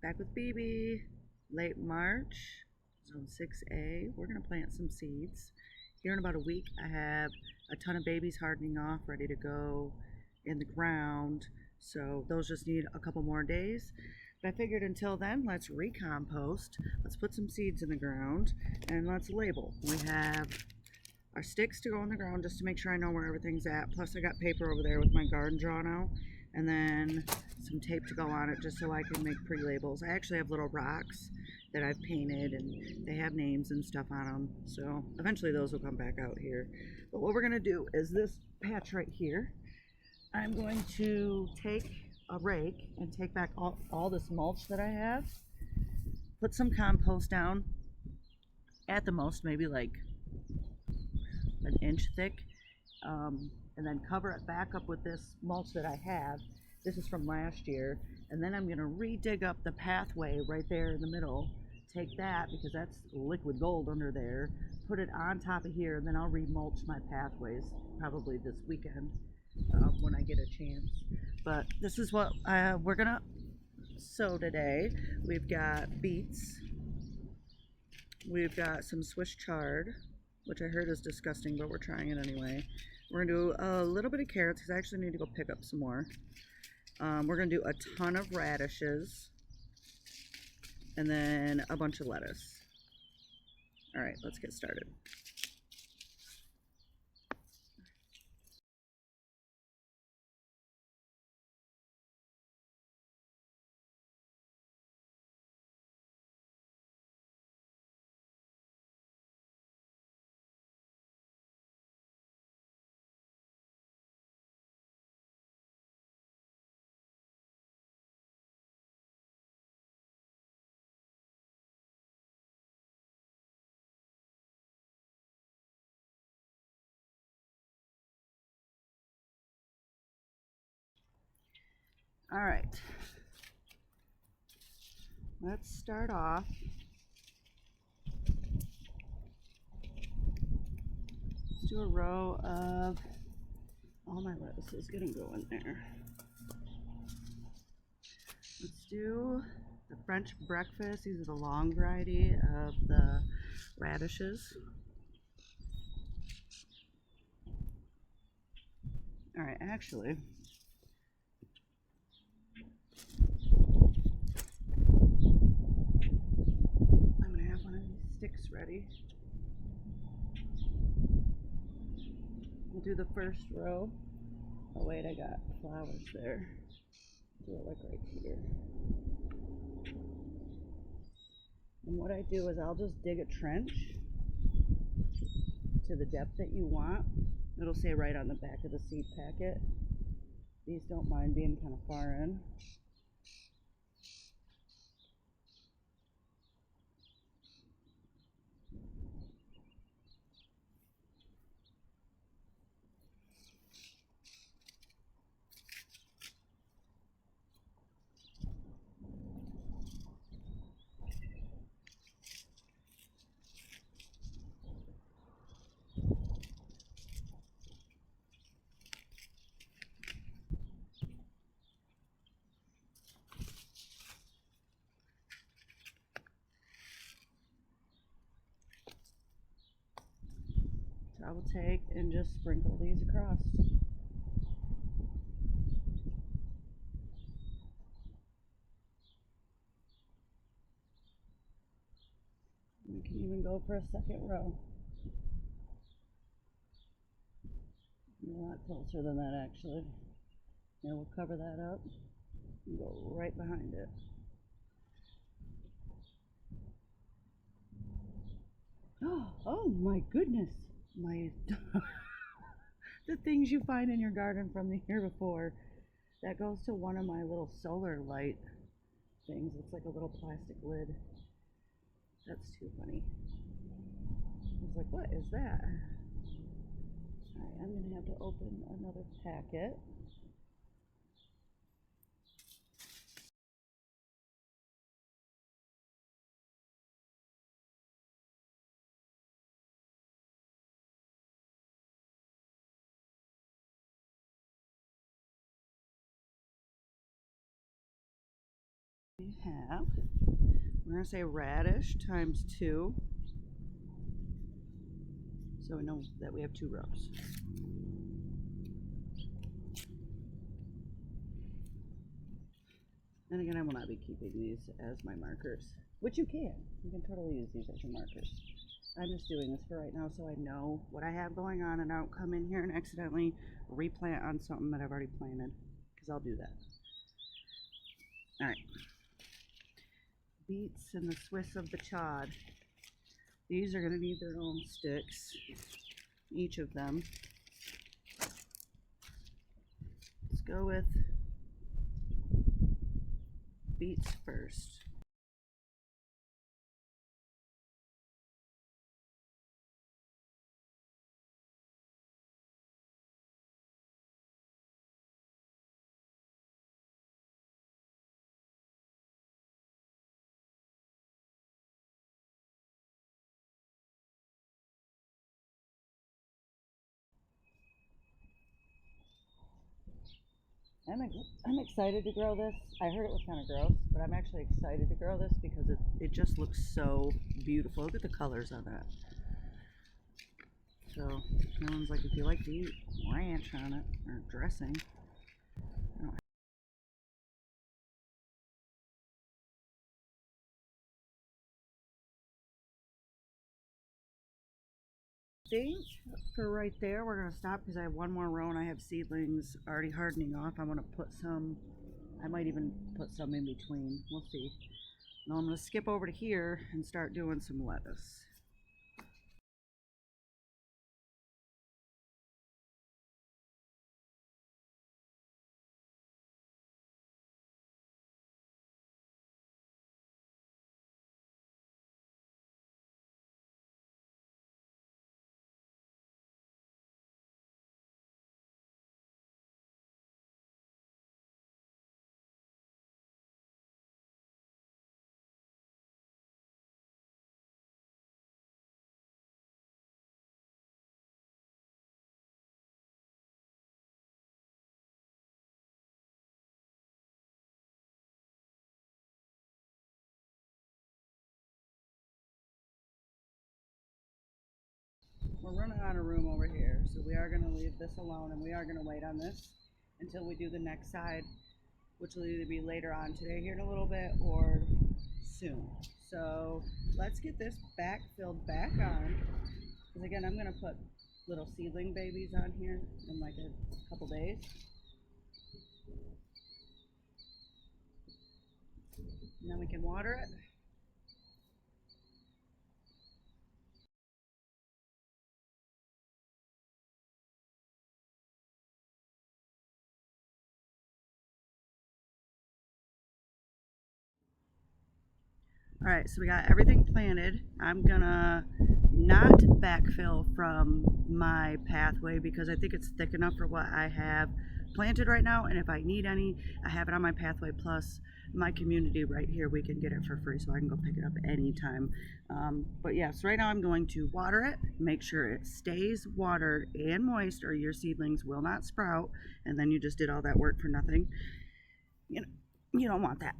Back with BB. Late March, zone 6A. We're going to plant some seeds. Here in about a week, I have a ton of babies hardening off, ready to go in the ground. So those just need a couple more days. But I figured until then, let's recompost. Let's put some seeds in the ground and let's label. We have our sticks to go in the ground just to make sure I know where everything's at. Plus I got paper over there with my garden drawn out. And then some tape to go on it just so I can make pre-labels. I actually have little rocks that I've painted and they have names and stuff on them. So eventually those will come back out here. But what we're gonna do is this patch right here, I'm going to take a rake and take back all this mulch that I have, put some compost down, at the most maybe like an inch thick, and then cover it back up with this mulch that I have. This is from last year. And then I'm gonna re-dig up the pathway right there in the middle. Take that, because that's liquid gold under there, put it on top of here, and then I'll re-mulch my pathways probably this weekend when I get a chance. But this is what we're gonna sow today. We've got beets. We've got some Swiss chard, which I heard is disgusting, but we're trying it anyway. We're gonna do a little bit of carrots because I actually need to go pick up some more. We're gonna do a ton of radishes and then a bunch of lettuce. All right, let's get started. All right, let's start off. Let's do a row of all my lettuces gonna go in there. Let's do the French breakfast. These are the long variety of the radishes. All right, actually, I'm gonna have one of these sticks ready. We'll do the first row. Oh wait, I got flowers there. Do it like right here. And what I do is I'll just dig a trench to the depth that you want. It'll say right on the back of the seed packet. These don't mind being kind of far in. So I will take and just sprinkle these across. We can even go for a second row. A lot closer than that actually. Here, we'll cover that up and go right behind it. Oh my goodness, my the things you find in your garden from the year before. That goes to one of my little solar light things. It's like a little plastic lid. That's too funny. I was like, what is that? Alright, I'm gonna have to open another packet. We have, we're going to say radish times 2. So we know that we have 2 rows. And again, I will not be keeping these as my markers, which you can. You can totally use these as your markers. I'm just doing this for right now so I know what I have going on and I don't come in here and accidentally replant on something that I've already planted, because I'll do that. All right. Beets and the Swiss of the chard. These are going to need their own sticks, each of them. Let's go with beets first. I'm excited to grow this. I heard it was kind of gross, but I'm actually excited to grow this because it just looks so beautiful. Look at the colors on that. So, someone's like, if you like to eat ranch on it, or dressing, I don't think for right there, we're going to stop because I have one more row and I have seedlings already hardening off. I'm going to put some, I might even put some in between. We'll see. Now I'm going to skip over to here and start doing some lettuce. We're running out of room over here, so we are going to leave this alone and we are going to wait on this until we do the next side, which will either be later on today here in a little bit or soon. So let's get this back filled back on, because again, I'm going to put little seedling babies on here in like a couple days. And then we can water it. All right, so we got everything planted. I'm gonna not backfill from my pathway because I think it's thick enough for what I have planted right now. And if I need any, I have it on my pathway. Plus, my community right here, we can get it for free, so I can go pick it up anytime. But yes, right now I'm going to water it, make sure it stays watered and moist, or your seedlings will not sprout, and then you just did all that work for nothing. You know, you don't want that.